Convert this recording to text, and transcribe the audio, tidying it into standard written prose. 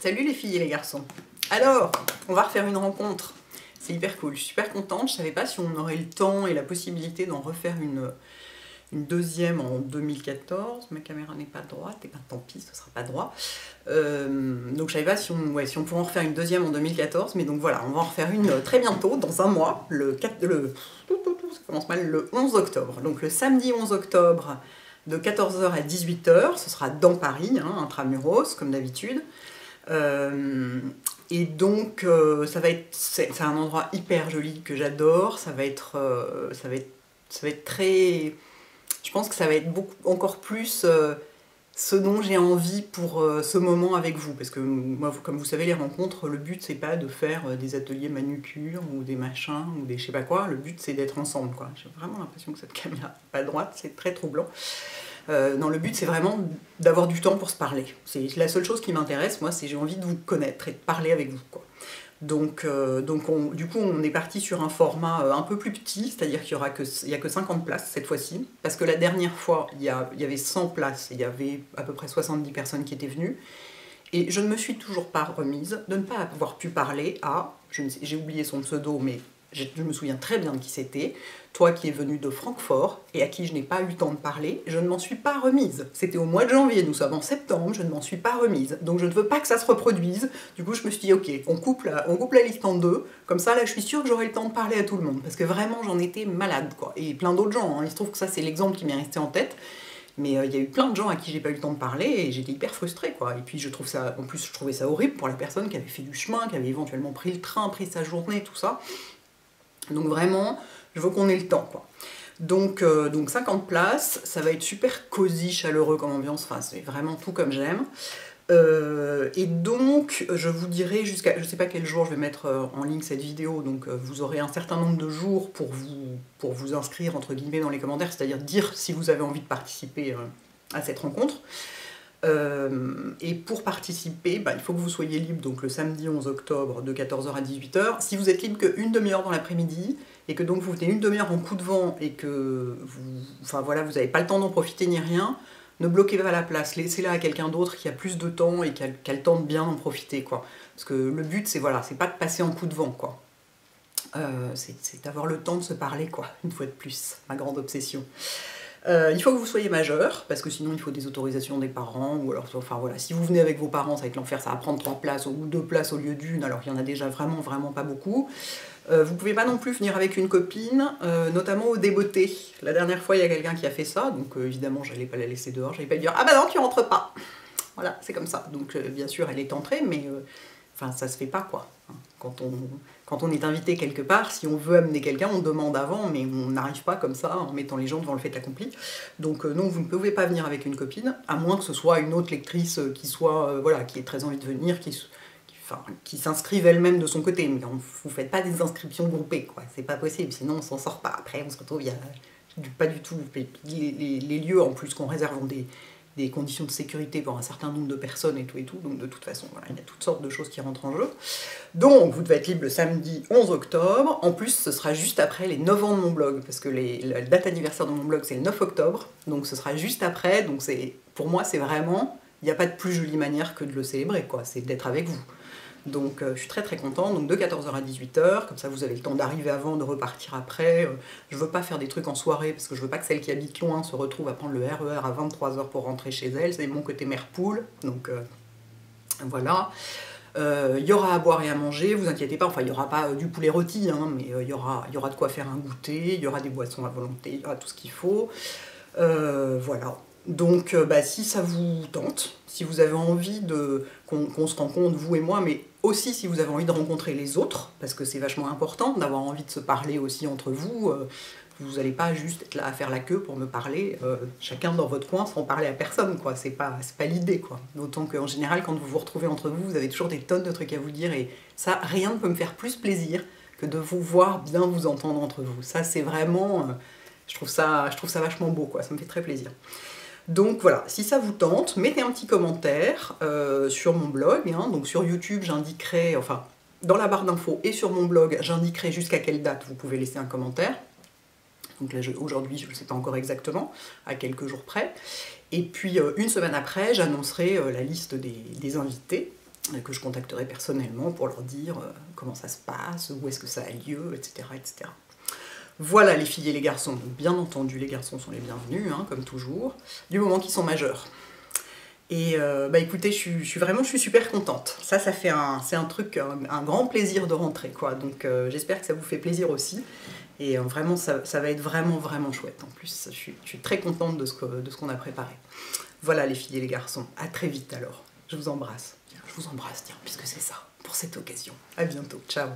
Salut les filles et les garçons. Alors, on va refaire une rencontre. C'est hyper cool, je suis super contente. Je savais pas si on aurait le temps et la possibilité d'en refaire une deuxième en 2014. Ma caméra n'est pas droite, et ben tant pis, ce sera pas droit. Donc je savais pas si on pourrait en refaire une deuxième en 2014, mais donc voilà, on va en refaire une très bientôt, dans un mois, ça commence mal, le 11 octobre. Donc le samedi 11 octobre, de 14 h à 18 h, ce sera dans Paris, hein, intramuros, comme d'habitude. Et donc c'est un endroit hyper joli que j'adore. Ça va être très, je pense que ça va être encore plus ce dont j'ai envie pour ce moment avec vous, parce que moi, comme vous savez, les rencontres, le but c'est pas de faire des ateliers manucure ou des machins ou des je sais pas quoi. Le but c'est d'être ensemble, quoi. J'ai vraiment l'impression que cette caméra n'est pas droite, c'est très troublant. Non, le but c'est vraiment d'avoir du temps pour se parler. C'est la seule chose qui m'intéresse, moi, c'est j'ai envie de vous connaître et de parler avec vous, quoi. Donc du coup, on est parti sur un format un peu plus petit, c'est-à-dire qu'il n'y a que 50 places cette fois-ci, parce que la dernière fois, il y avait 100 places, et il y avait à peu près 70 personnes qui étaient venues, et je ne me suis toujours pas remise de ne pas avoir pu parler à, j'ai oublié son pseudo, mais je me souviens très bien de qui c'était, toi qui es venu de Francfort et à qui je n'ai pas eu le temps de parler, je ne m'en suis pas remise. C'était au mois de janvier, nous sommes en septembre, je ne m'en suis pas remise. Donc je ne veux pas que ça se reproduise. Du coup je me suis dit ok, on coupe la liste en deux, comme ça là je suis sûre que j'aurai le temps de parler à tout le monde, parce que vraiment j'en étais malade, quoi. Et plein d'autres gens, hein. Il se trouve que ça c'est l'exemple qui m'est resté en tête. Mais il y a eu plein de gens à qui j'ai pas eu le temps de parler et j'étais hyper frustrée, quoi. Et puis je trouvais ça horrible pour la personne qui avait fait du chemin, qui avait éventuellement pris le train, pris sa journée, tout ça. Donc vraiment, je veux qu'on ait le temps, quoi. Donc 50 places, ça va être super cosy, chaleureux comme ambiance, enfin c'est vraiment tout comme j'aime. Et donc je vous dirai jusqu'à, je sais pas quel jour je vais mettre en ligne cette vidéo, donc vous aurez un certain nombre de jours pour vous inscrire entre guillemets dans les commentaires, c'est-à-dire dire si vous avez envie de participer à cette rencontre. Et pour participer, il faut que vous soyez libre donc le samedi 11 octobre de 14 h à 18 h. Si vous êtes libre qu'une demi-heure dans l'après-midi, et que donc vous venez une demi-heure en coup de vent, et que vous n'avez pas le temps d'en profiter ni rien, ne bloquez pas la place, laissez-la à quelqu'un d'autre qui a plus de temps et qui a le temps de bien en profiter, quoi. Parce que le but, c'est pas de passer en coup de vent, quoi. C'est d'avoir le temps de se parler, quoi, une fois de plus, ma grande obsession. Il faut que vous soyez majeur, parce que sinon il faut des autorisations des parents, ou alors, enfin voilà, si vous venez avec vos parents, ça va être l'enfer, ça va prendre 3 places ou 2 places au lieu d'une, alors qu'il y en a déjà vraiment pas beaucoup. Vous pouvez pas non plus venir avec une copine, notamment au débeauté. La dernière fois, il y a quelqu'un qui a fait ça, donc évidemment, j'allais pas la laisser dehors, j'allais pas lui dire « Ah bah non, tu rentres pas !» Voilà, c'est comme ça. Donc bien sûr, elle est entrée, mais enfin, ça se fait pas, quoi. Quand on est invité quelque part, si on veut amener quelqu'un, on demande avant, mais on n'arrive pas comme ça en mettant les gens devant le fait accompli. Donc non, vous ne pouvez pas venir avec une copine, à moins que ce soit une autre lectrice qui ait très envie de venir, qui s'inscrive elle-même de son côté. Mais vous ne faites pas des inscriptions groupées, quoi. C'est pas possible, sinon on s'en sort pas. Après, on se retrouve, il y a pas du tout. Les lieux, en plus, qu'on réserve ont des conditions de sécurité pour un certain nombre de personnes et tout, donc de toute façon, voilà, il y a toutes sortes de choses qui rentrent en jeu. Donc, vous devez être libre le samedi 11 octobre, en plus, ce sera juste après les 9 ans de mon blog, parce que la date anniversaire de mon blog, c'est le 9 octobre, donc ce sera juste après, donc pour moi, c'est vraiment, il n'y a pas de plus jolie manière que de le célébrer, quoi, c'est d'être avec vous. Donc je suis très contente, donc de 14 h à 18 h, comme ça vous avez le temps d'arriver avant, de repartir après. Je veux pas faire des trucs en soirée, parce que je veux pas que celle qui habite loin se retrouve à prendre le RER à 23 h pour rentrer chez elle, c'est mon côté mère poule, donc voilà. Il y aura à boire et à manger, vous inquiétez pas, enfin il n'y aura pas du poulet rôti, hein, mais il y aura de quoi faire un goûter, il y aura des boissons à volonté, il y aura tout ce qu'il faut. Voilà. Donc si ça vous tente, si vous avez envie qu'on se rencontre, vous et moi, mais aussi si vous avez envie de rencontrer les autres, parce que c'est vachement important d'avoir envie de se parler aussi entre vous, vous n'allez pas juste être là à faire la queue pour me parler, chacun dans votre coin sans parler à personne, quoi. C'est pas l'idée, quoi. D'autant qu'en général, quand vous vous retrouvez entre vous, vous avez toujours des tonnes de trucs à vous dire, et ça, rien ne peut me faire plus plaisir que de vous voir bien vous entendre entre vous. Ça, c'est vraiment... je trouve ça vachement beau, quoi. Ça me fait très plaisir. Donc voilà, si ça vous tente, mettez un petit commentaire sur mon blog, hein. Donc sur YouTube, j'indiquerai, enfin, dans la barre d'infos et sur mon blog, j'indiquerai jusqu'à quelle date vous pouvez laisser un commentaire. Donc là, aujourd'hui, je ne sais pas encore exactement, à quelques jours près. Et puis, une semaine après, j'annoncerai la liste des invités. que je contacterai personnellement pour leur dire comment ça se passe, où est-ce que ça a lieu, etc., etc. Voilà les filles et les garçons. Bien entendu, les garçons sont les bienvenus, hein, comme toujours, du moment qu'ils sont majeurs. Et bah écoutez, je suis super contente. Ça fait c'est un truc, un grand plaisir de rentrer, quoi. Donc j'espère que ça vous fait plaisir aussi. Et vraiment, ça va être vraiment chouette. En plus, je suis très contente de ce qu'on a préparé. Voilà les filles et les garçons. À très vite alors. Je vous embrasse. Je vous embrasse, tiens, puisque c'est ça, pour cette occasion. À bientôt. Ciao.